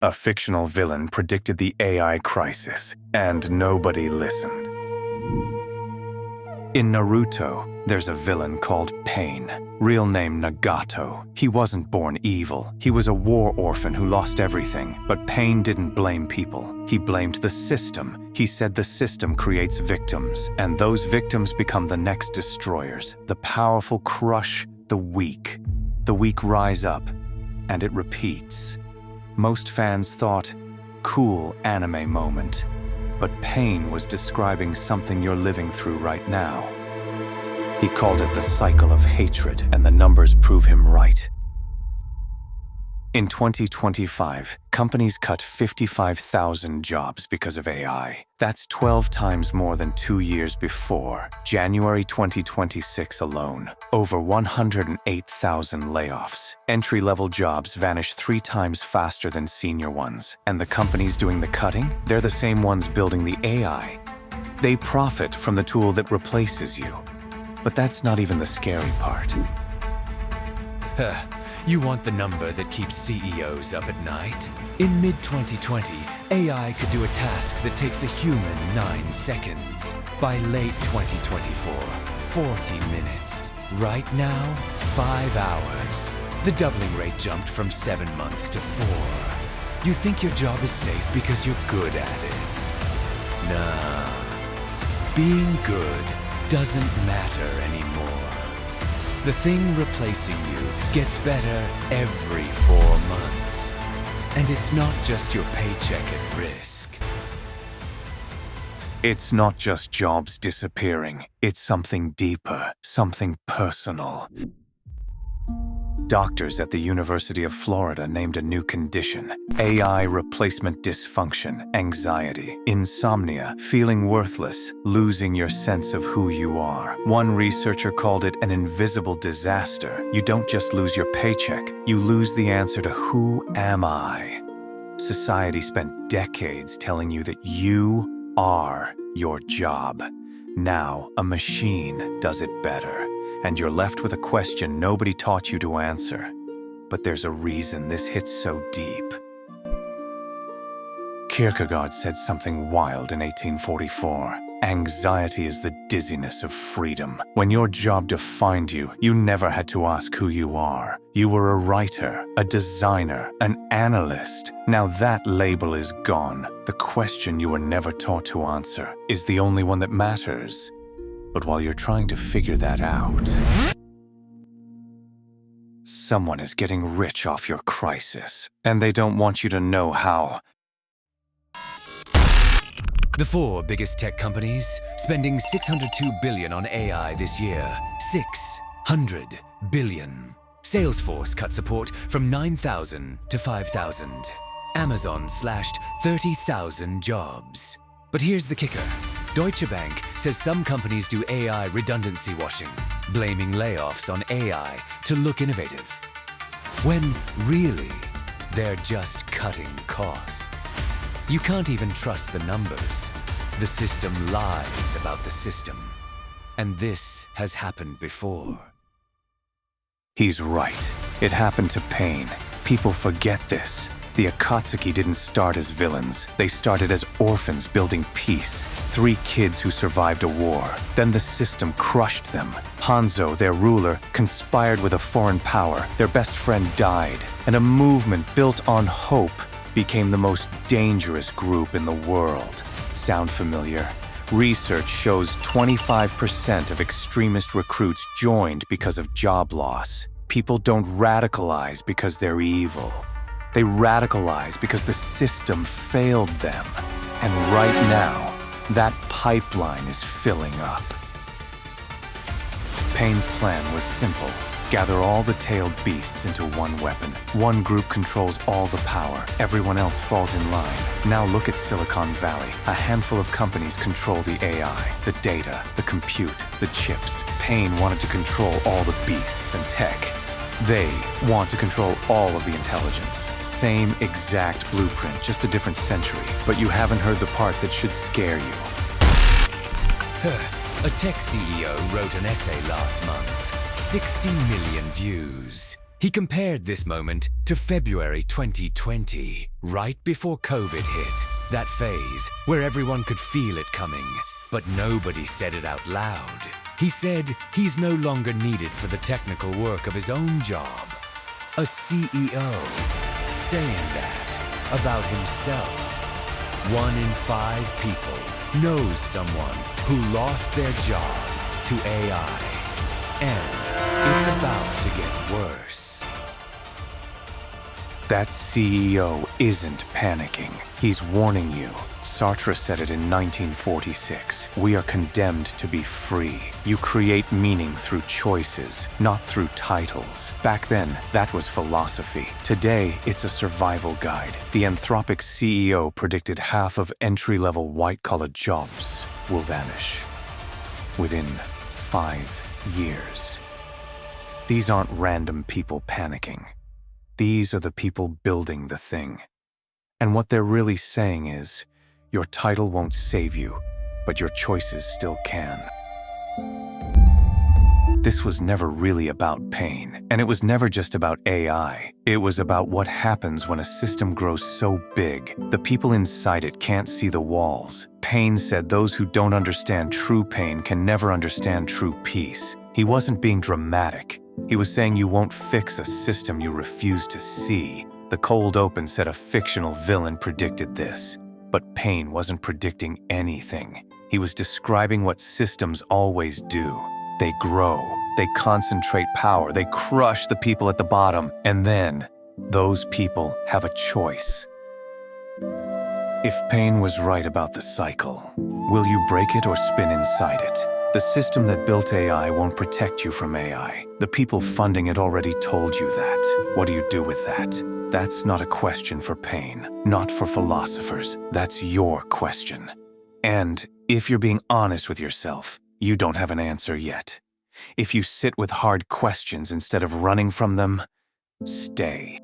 A fictional villain predicted the AI crisis, and nobody listened. In Naruto, there's a villain called Pain, real name Nagato. He wasn't born evil. He was a war orphan who lost everything, but Pain didn't blame people. He blamed the system. He said the system creates victims, and those victims become the next destroyers. The powerful crush the weak. The weak rise up, and it repeats. Most fans thought, cool anime moment. But Pain was describing something you're living through right now. He called it the cycle of hatred, and the numbers prove him right. In 2025, companies cut 55,000 jobs because of AI. That's 12 times more than 2 years before. January 2026 alone, over 108,000 layoffs. Entry-level jobs vanish 3 times faster than senior ones. And the companies doing the cutting? They're the same ones building the AI. They profit from the tool that replaces you. But that's not even the scary part. You want the number that keeps CEOs up at night? In mid-2020, AI could do a task that takes a human 9 seconds. By late 2024, 40 minutes. Right now, 5 hours. The doubling rate jumped from 7 months to 4. You think your job is safe because you're good at it. Nah. Being good doesn't matter anymore. The thing replacing you gets better every 4 months. And it's not just your paycheck at risk. It's not just jobs disappearing. It's something deeper, something personal. Doctors at the University of Florida named a new condition: AI Replacement Dysfunction, anxiety, insomnia, feeling worthless, losing your sense of who you are. One researcher called it an invisible disaster. You don't just lose your paycheck, you lose the answer to who am I? Society spent decades telling you that you are your job. Now, a machine does it better. And you're left with a question nobody taught you to answer. But there's a reason this hits so deep. Kierkegaard said something wild in 1844. Anxiety is the dizziness of freedom. When your job defined you, you never had to ask who you are. You were a writer, a designer, an analyst. Now that label is gone. The question you were never taught to answer is the only one that matters. But while you're trying to figure that out, someone is getting rich off your crisis, and they don't want you to know how. The 4 biggest tech companies spending $602 billion on AI this year. 600 billion. Salesforce cut support from 9,000 to 5,000. Amazon slashed 30,000 jobs. But here's the kicker. Deutsche Bank says some companies do AI redundancy washing, blaming layoffs on AI to look innovative. When really, they're just cutting costs. You can't even trust the numbers. The system lies about the system. And this has happened before. He's right. It happened to Pain. People forget this. The Akatsuki didn't start as villains. They started as orphans building peace. 3 kids who survived a war. Then the system crushed them. Hanzo, their ruler, conspired with a foreign power. Their best friend died. And a movement built on hope became the most dangerous group in the world. Sound familiar? Research shows 25% of extremist recruits joined because of job loss. People don't radicalize because they're evil. They radicalize because the system failed them. And right now, that pipeline is filling up. Pain's plan was simple. Gather all the tailed beasts into one weapon. One group controls all the power. Everyone else falls in line. Now look at Silicon Valley. A handful of companies control the AI, the data, the compute, the chips. Pain wanted to control all the beasts and tech. They want to control all of the intelligence. Same exact blueprint, just a different century. But you haven't heard the part that should scare you. A tech CEO wrote an essay last month. 60 million views. He compared this moment to February 2020, right before COVID hit. That phase where everyone could feel it coming, but nobody said it out loud. He said he's no longer needed for the technical work of his own job. A CEO saying that about himself. 1 in 5 people knows someone who lost their job to AI. And it's about to get worse. That CEO isn't panicking. He's warning you. Sartre said it in 1946. We are condemned to be free. You create meaning through choices, not through titles. Back then, that was philosophy. Today, it's a survival guide. The Anthropic CEO predicted half of entry-level white-collar jobs will vanish within 5 years. These aren't random people panicking. These are the people building the thing. And what they're really saying is, your title won't save you, but your choices still can. This was never really about pain, and it was never just about AI. It was about what happens when a system grows so big, the people inside it can't see the walls. Pain said those who don't understand true pain can never understand true peace. He wasn't being dramatic. He was saying you won't fix a system you refuse to see. The cold open said a fictional villain predicted this, but Pain wasn't predicting anything. He was describing what systems always do. They grow, they concentrate power, they crush the people at the bottom, and then those people have a choice. If Pain was right about the cycle, will you break it or spin inside it? The system that built AI won't protect you from AI. The people funding it already told you that. What do you do with that? That's not a question for Pain, not for philosophers. That's your question. And if you're being honest with yourself, you don't have an answer yet. If you sit with hard questions instead of running from them, stay.